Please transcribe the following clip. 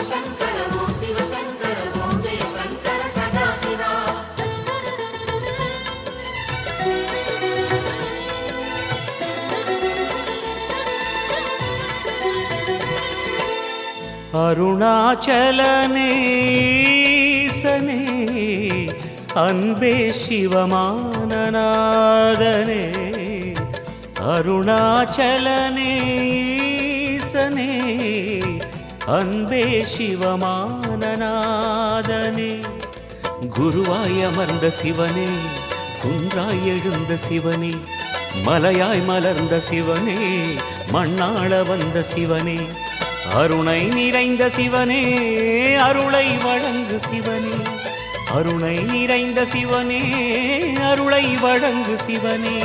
சிவசங்கர ஓம் சிவசங்கர ஓம் ஜெய சங்கர சதாசிவா. அருணாச்சலனேசனே அன்பே சிவமானநாதனே அருணாச்சலனேசனே அன்பே சிவமானநாதனே குருவாய் அமர்ந்த சிவனே குன்றாய் எழுந்த சிவனே மலையாய் மலர்ந்த சிவனே மண்ணாள வந்த சிவனே அருணை நிறைந்த சிவனே அருளை வழங்கு சிவனே அருணை நிறைந்த சிவனே அருளை வழங்கு சிவனே.